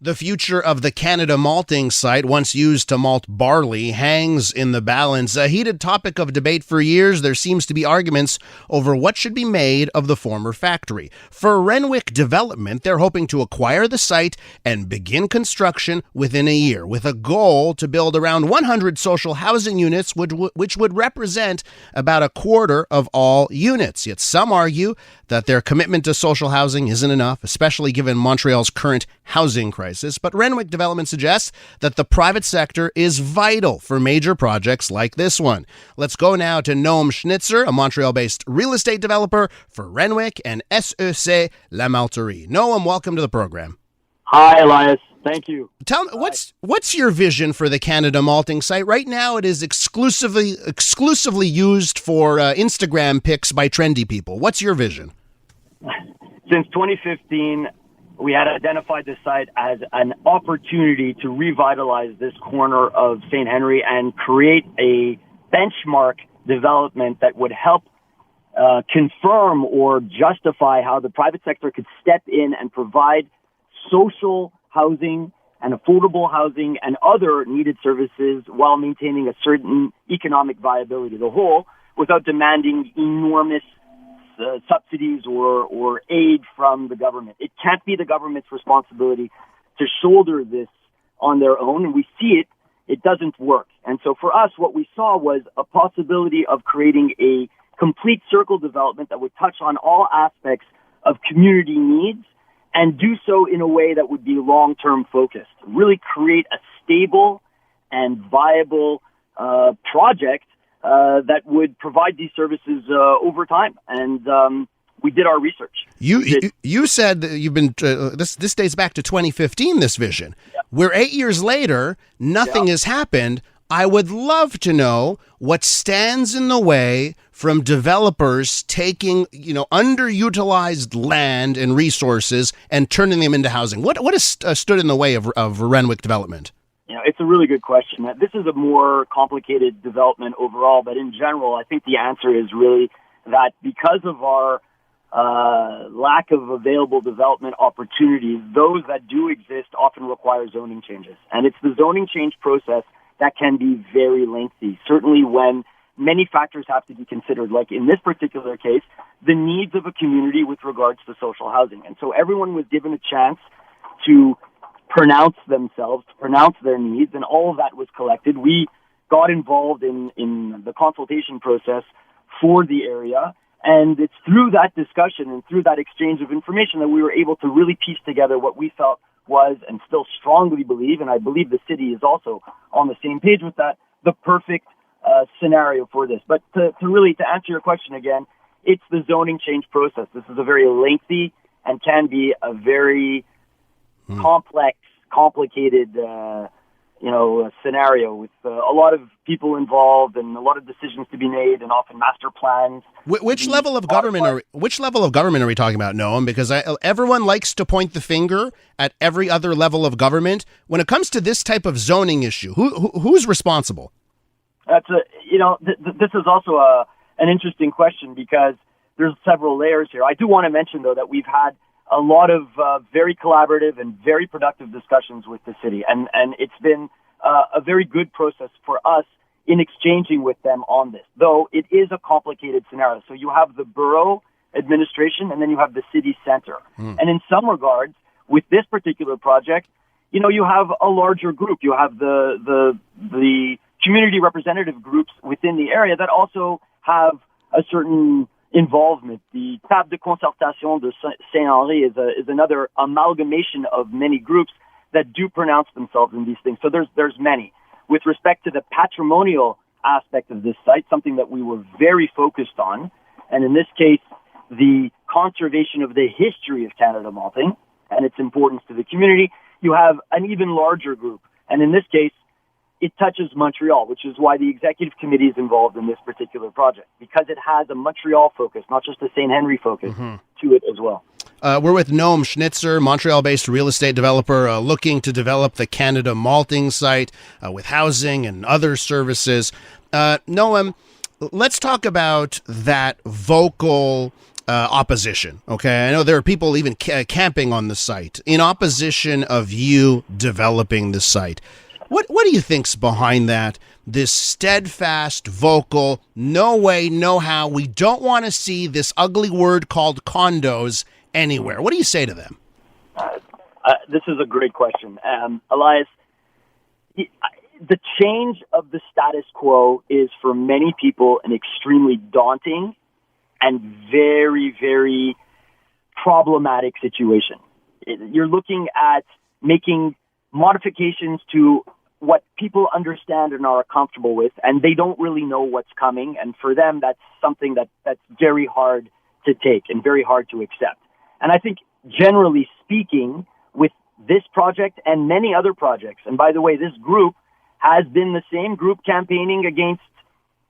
The future of the Canada Malting site, once used to malt barley, hangs in the balance. A heated topic of debate for years, there seems to be arguments over what should be made of the former factory. For Renwick Development, they're hoping to acquire the site and begin construction within a year, with a goal to build around 100 social housing units, which would represent about a quarter of all units. Yet some argue that their commitment to social housing isn't enough, especially given Montreal's current housing crisis. But Renwick Development suggests that the private sector is vital for major projects like this one. Let's go now to Noam Schnitzer, a Montreal-based real estate developer for Renwick and S.E.C. La Malterie. Noam, welcome to the program. Hi, Elias. Thank you. Tell me, what's your vision for the Canada Malting site? Right now, it is exclusively used for Instagram pics by trendy people. What's your vision? Since 2015, we had identified the site as an opportunity to revitalize this corner of St. Henri and create a benchmark development that would help confirm or justify how the private sector could step in and provide social housing and affordable housing and other needed services while maintaining a certain economic viability of the whole without demanding enormous subsidies or aid from the government. It can't be the government's responsibility to shoulder this on their own, and we see it. It doesn't work. And so for us, what we saw was a possibility of creating a complete circle development that would touch on all aspects of community needs and do so in a way that would be long-term focused. Really create a stable and viable project that would provide these services over time. And we did our research. You said that you've been this dates back to 2015. This vision. Yeah. We're 8 years later. Nothing has happened. I would love to know what stands in the way from developers taking, underutilized land and resources and turning them into housing. What has stood in the way of Renwick Development? It's a really good question. This is a more complicated development overall, but in general, I think the answer is really that because of our lack of available development opportunities, those that do exist often require zoning changes. And it's the zoning change process that can be very lengthy, certainly when many factors have to be considered, like in this particular case, the needs of a community with regards to social housing. And so everyone was given a chance to pronounce themselves, to pronounce their needs, and all of that was collected. We got involved in the consultation process for the area, and it's through that discussion and through that exchange of information that we were able to really piece together what we felt was, and still strongly believe, and I believe the city is also on the same page with that, the perfect scenario for this. But to answer your question again, it's the zoning change process. This is a very lengthy and can be a very complex, complicated, scenario with a lot of people involved and a lot of decisions to be made, and often master plans. Which level of government are we talking about, Noam? Because everyone likes to point the finger at every other level of government. When it comes to this type of zoning issue, who's responsible? This is also an interesting question because there's several layers here. I do want to mention, though, that we've had a lot of very collaborative and very productive discussions with the city, and it's been a very good process for us in exchanging with them on this, though it is a complicated scenario. So you have the borough administration, and then you have the city center. And in some regards, with this particular project, you have a larger group. You have the community representative groups within the area that also have a certain involvement. The Table de Concertation de Saint-Henri is another amalgamation of many groups that do pronounce themselves in these things. So there's many. With respect to the patrimonial aspect of this site, something that we were very focused on, and in this case, the conservation of the history of Canada Malting and its importance to the community, you have an even larger group. And in this case, it touches Montreal, which is why the executive committee is involved in this particular project, because it has a Montreal focus, not just a St. Henri focus to it as well. We're with Noam Schnitzer, Montreal-based real estate developer looking to develop the Canada Malting site with housing and other services. Noam, let's talk about that vocal opposition. Okay, I know there are people even camping on the site in opposition of you developing the site. What do you think's behind that? This steadfast, vocal, no way, no how. We don't want to see this ugly word called condos anywhere. What do you say to them? This is a great question, Elias. The change of the status quo is for many people an extremely daunting and very, very problematic situation. You're looking at making modifications to what people understand and are comfortable with, and they don't really know what's coming. And for them, that's something that's very hard to take and very hard to accept. And I think, generally speaking, with this project and many other projects, and by the way, this group has been the same group campaigning against,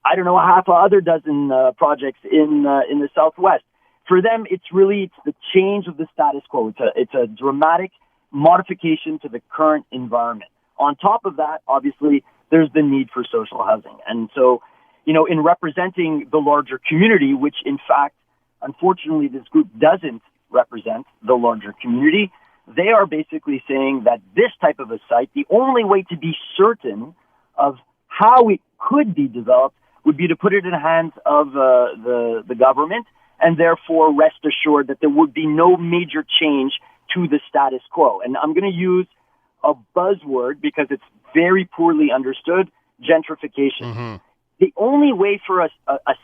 I don't know, half a other dozen projects in the Southwest. For them, it's the change of the status quo. It's a dramatic modification to the current environment. On top of that, obviously, there's the need for social housing. And so, in representing the larger community, which in fact, unfortunately, this group doesn't represent the larger community, they are basically saying that this type of a site, the only way to be certain of how it could be developed would be to put it in the hands of the government, and therefore rest assured that there would be no major change to the status quo. And I'm going to use a buzzword because it's very poorly understood: gentrification. Mm-hmm. The only way for a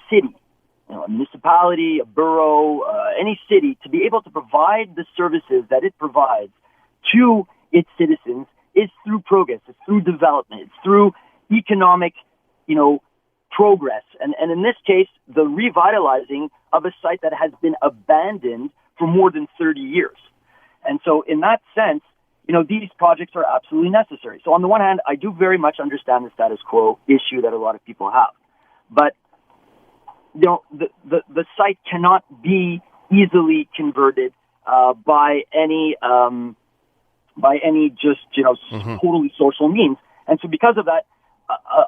city, a municipality, a borough, any city, to be able to provide the services that it provides to its citizens is through progress, it's through development, it's through economic, progress. And in this case, the revitalizing of a site that has been abandoned for more than 30 years. And so in that sense, these projects are absolutely necessary. So on the one hand, I do very much understand the status quo issue that a lot of people have. But the site cannot be easily converted by any just mm-hmm. totally social means. And so because of that,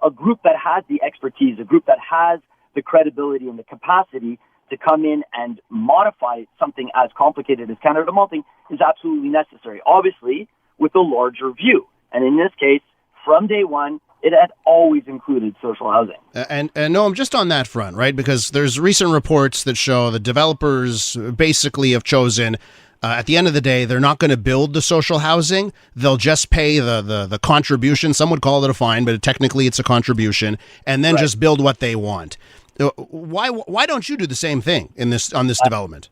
a group that has the expertise, a group that has the credibility and the capacity to come in and modify something as complicated as Canada Malting is absolutely necessary, obviously with a larger view. And in this case, from day one, it had always included social housing. And Noam, just on that front, right, because there's recent reports that show the developers basically have chosen, at the end of the day, they're not going to build the social housing. They'll just pay the contribution. Some would call it a fine, but technically it's a contribution, and then just build what they want. Why don't you do the same thing on this development?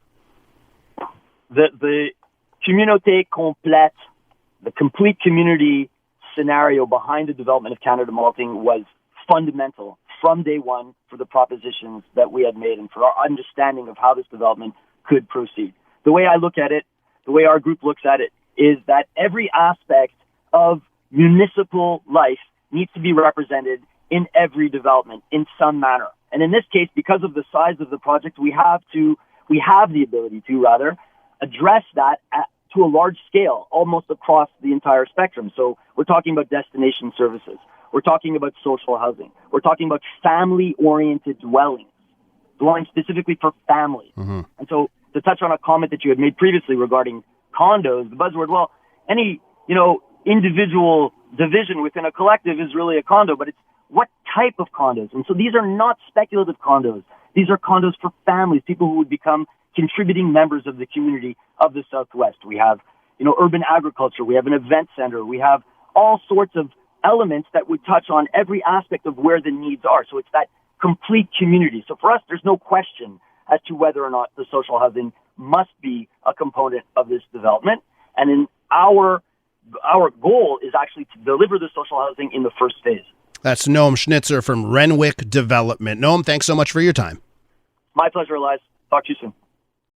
The communauté complète, the complete community scenario behind the development of Canada Malting was fundamental from day one for the propositions that we had made and for our understanding of how this development could proceed. The way I look at it, the way our group looks at it, is that every aspect of municipal life needs to be represented in every development in some manner. And in this case, because of the size of the project, we have the ability to address that to a large scale, almost across the entire spectrum. So we're talking about destination services. We're talking about social housing. We're talking about family-oriented dwellings specifically for families. Mm-hmm. And so to touch on a comment that you had made previously regarding condos, the buzzword, any, individual division within a collective is really a condo, but it's what type of condos? And so these are not speculative condos. These are condos for families, people who would become contributing members of the community of the Southwest. We have, urban agriculture. We have an event center. We have all sorts of elements that would touch on every aspect of where the needs are. So it's that complete community. So for us, there's no question as to whether or not the social housing must be a component of this development. And in our goal is actually to deliver the social housing in the first phase. That's Noam Schnitzer from Renwick Development. Noam, thanks so much for your time. My pleasure, Elias. Talk to you soon.